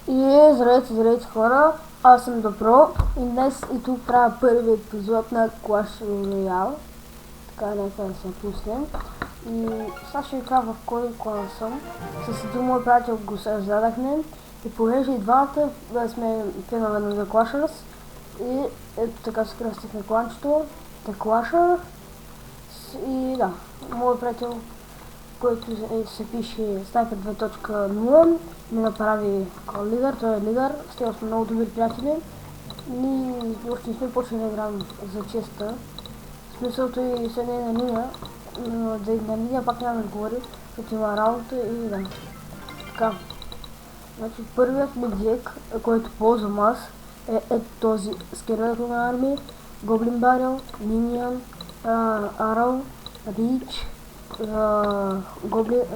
И здравейте хора, аз съм Добро и днес и тук правя първи епизод на Clash Royale. Така нека да се пуснем. И сега ще ви кажа в кой клан съм. С един мой приятел го създадахме и понеже и двамата сме фенове на The Clashers и ето така се кръстихме кланчето The Clasher. И да, моят приятел, който се пише Sniper 2.0, ми направи лидер, той е лидер, с тях сме много добри приятели. Ние още не сме почнали да играем за честа. Смисълто и седне на линия, но да на линия пак няма да говори, защото има работа и да. Така. Значи първият ми дек, който ползвам аз, е този скелетон на армии, Гоблин Барел, Миньон, Арал, Рич,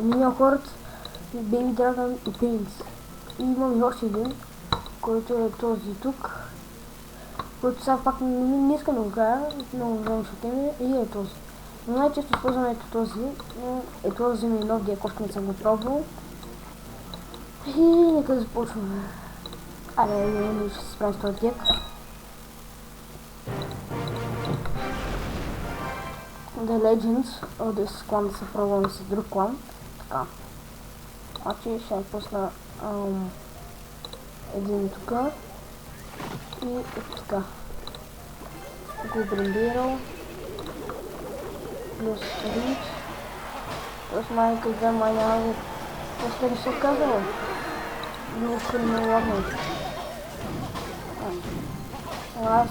Миньон Хорд, Бейби Драгон и Пейнс. И имам и още един, който е този тук, който сега пак не искам да го кажа, много време ще теме, и е този. Но най-често използвам ето този, този ми нов дек, още не съм го пробвал. И нека да започваме. Айде, ще се справим с този дек. The Legends от this клан да се пробвам с друг клан. Така. Значи ще напусна един тук. И ето така. Гоблин Барел. Плюс Рич. Плюс майка за майна. Просто не се казва. Не искам да лагна. Аз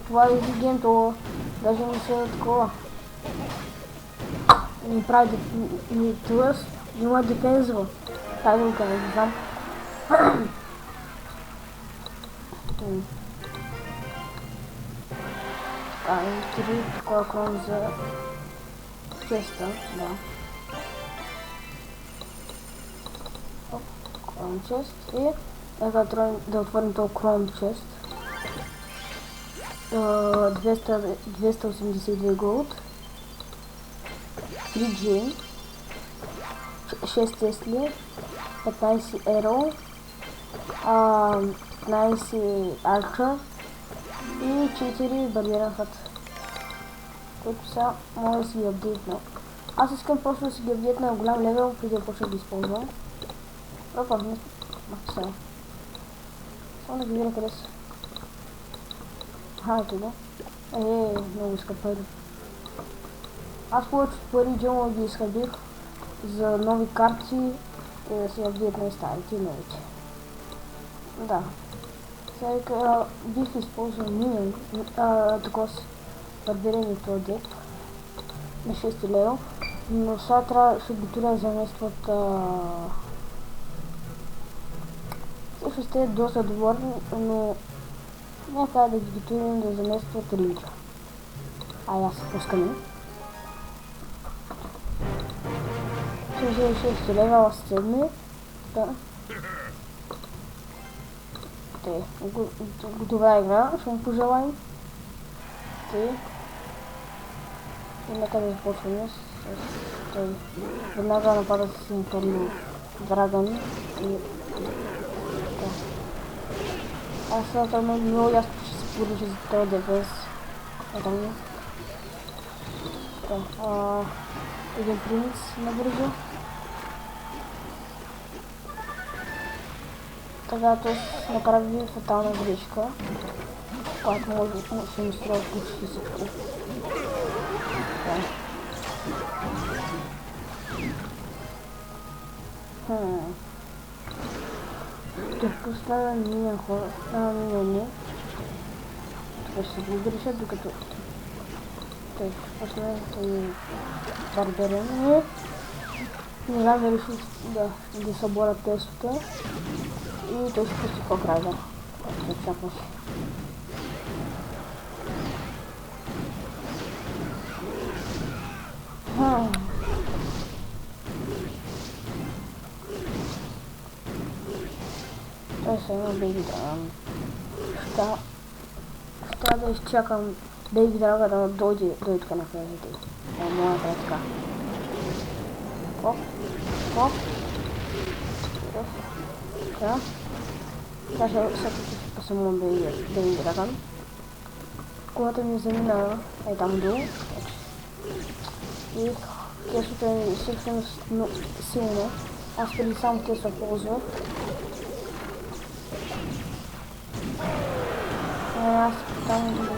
това е изигем, то даже не се такова. Не прави тлъс, има дефензива. Как да го кажа, не знам. Така, три такова крон за честа, да. Крон чест и нека да отворим този крон чест. 282 голд. 3 Джейн, 6 Тесли, 15 Еро, 15 Арчер и 4 Бариерен хът, които са може да си ги апдейтна. Аз искам просто да си ги апдейтна на голям левел, преди да почна да ги използвам. Опа, не сега. Само да ги видя къде са. Ето да. Много иска пари. Аз повечето пари джема ги изхабих за нови карти и да си апдейтна и старите и новите. Да. Сега бих използвал Миньон, такова си барберени този дек на 6 лева, но сега ще ги трябва да заместват също сте доста доволни, но нека да ги готовим да заместват Ринджа. Аз се пускаме. 66 лева в 7. Да. Добра игра, ще му пожелаем. И нека да започваме с той. Веднага напада с Инферно Драгон и аз съм много ясно, че ще се поръча за този дефенс. Един принц набързо. Така той направи фатална грешка, която може да се ми струва почти всичко. Ще пусна на Миньон хора, на Миньони. Тук ще го греша, докато той ще пусна този барберен. Не знам дали ще да съборят тестата и той ще пусти по-крайда, който се очакваше. Той се има Бейби Драгон. Ще да изчакам Бейби Драгон да дойде тук на крайните. Моята е така. Оп. Така. Сега ще само да играм. Колата ми замина там долу. И кесото е съвсем силно. Аз преди само кесо ползвах. Аз там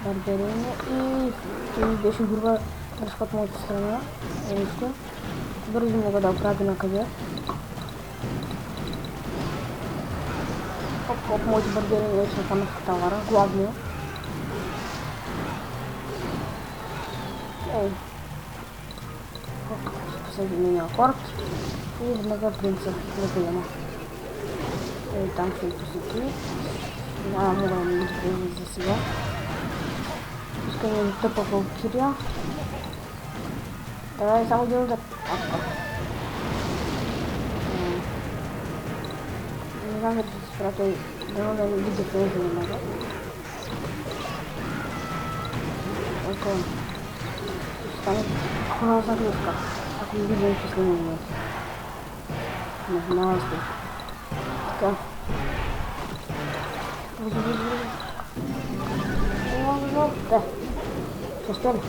барберини и това беше груба грешка от моята страна. Нещо. Бързо мога да оправя накъде. Хоп, моите барберини вече нападнаха товара, главно. Ей. Поседи меня корт и веднага принца не приема. Ей, там ще посети. Няма мога да ми изглежда за сега. Искам да тъпа валкирия. Давай само един удар. Не знам дали ще се спра той. Дано да не видя френзи немного. Окей. Ще стане хубава загрузка. Ако не видим в последния момент. Нажимава се. Така. Възможно. Да. Ще успя ли?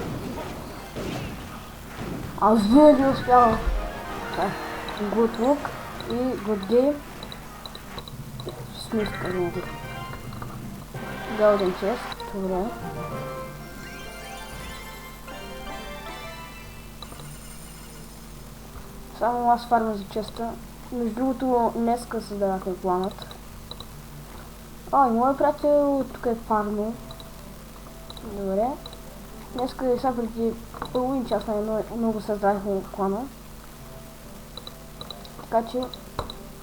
Аз винаги успявам. Good look и good game. Смисъл казвам тук. Golden chest. Добре. Само аз фармя за честа. Между другото, днеска създадахме планът. И моят приятел тук е фармил. Добре. Днеска и сега преди половин час много създадахме плана. Така че,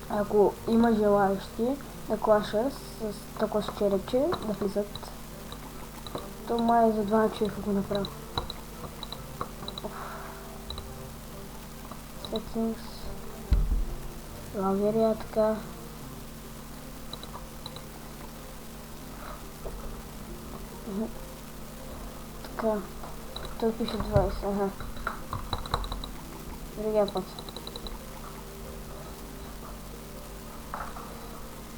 ако има желаящи на клаша с такова черепче да влизат, то май за 2 човека го направя. Settings. Лаверия така. Така. Той пише 20, ага. Другия път.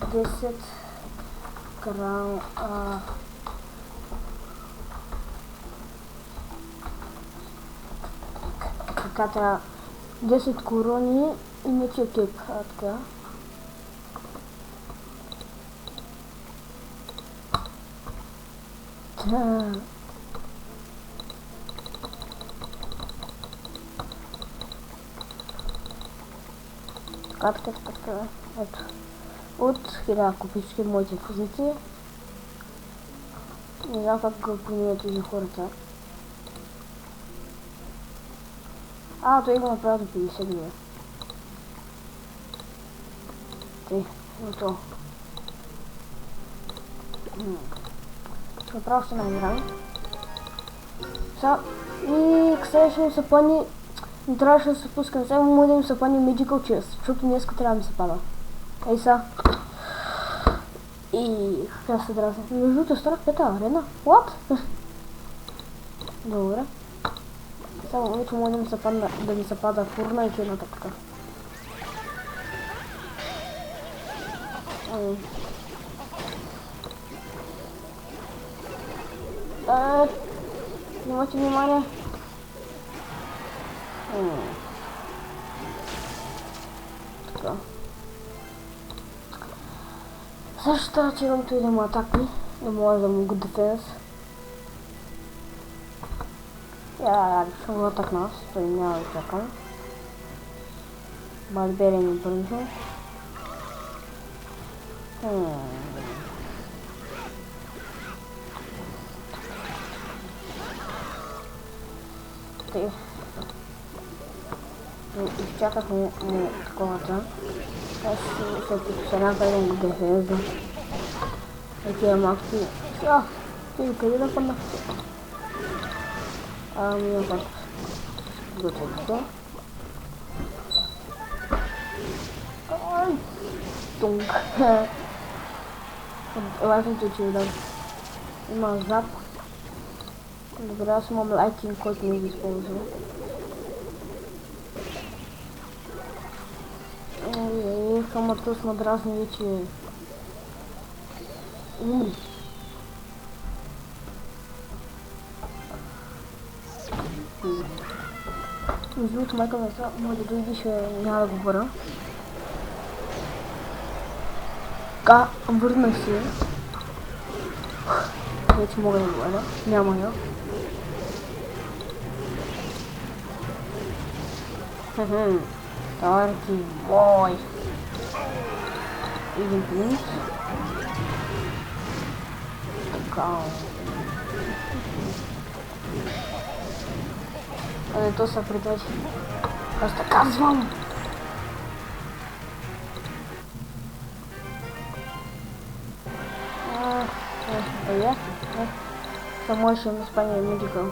10 крал, така трябва 10 корони и мече кеп, така. Така, ето. От 1000 купички моите позиции. Не знам как го променят за хората. Той има направо до 50 години. Готово. Направо ще наиграм. И следващото се пани. Не трябваше да се пускам. Сега може да ми се пани Magical Chest, защото днеска трябва да ми се пада. Ей са. И как се дразни. Между другото станах 5-та арена. What? Добре. Само вече може да ми се пада фурна и черната така. Имате внимание. Така. Също трябва черното и да му атакни. Да може да му го дефенс. Ще го атакна аз. Той няма да чакам. Барберия ми бързо. Изчакахме таковата. Аз ще направим го дефенза. Такива макси. Ти къде да паднах? Миня пак. Готовите. Тунг. Важното е, че да има зап. Добре, аз имам лайкинг, който не го използва. Хаматос ме дразни вече. Умри. Между другото, майка ми може да дойдеш, няма да говоря. Така, върнах се. Вече мога да говоря. Няма я. Тарки, мой. Един плюс. Така. А не, то са придачи. Аз така казвам. Само еще на спане медикал.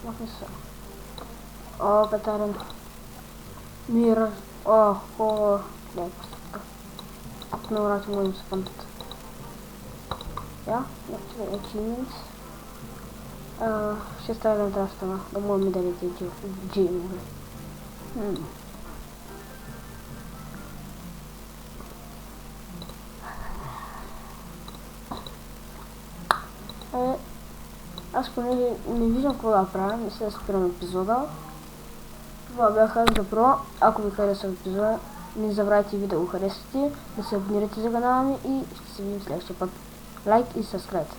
Махнется. О, Катарин. Мир. О, дай просто. Ну, раз мы им спамтят. Я? Achievements. Ще ставим драфтова. Да можем да видим Джим. Аз понеже не виждам какво да правя, не се да спирам епизода. Това бяха за Про. Ако ви хареса епизода, не забравяйте ви да го харесате, да се абонирате за канала ми и ще се видим следващия път. Лайк и subscribe.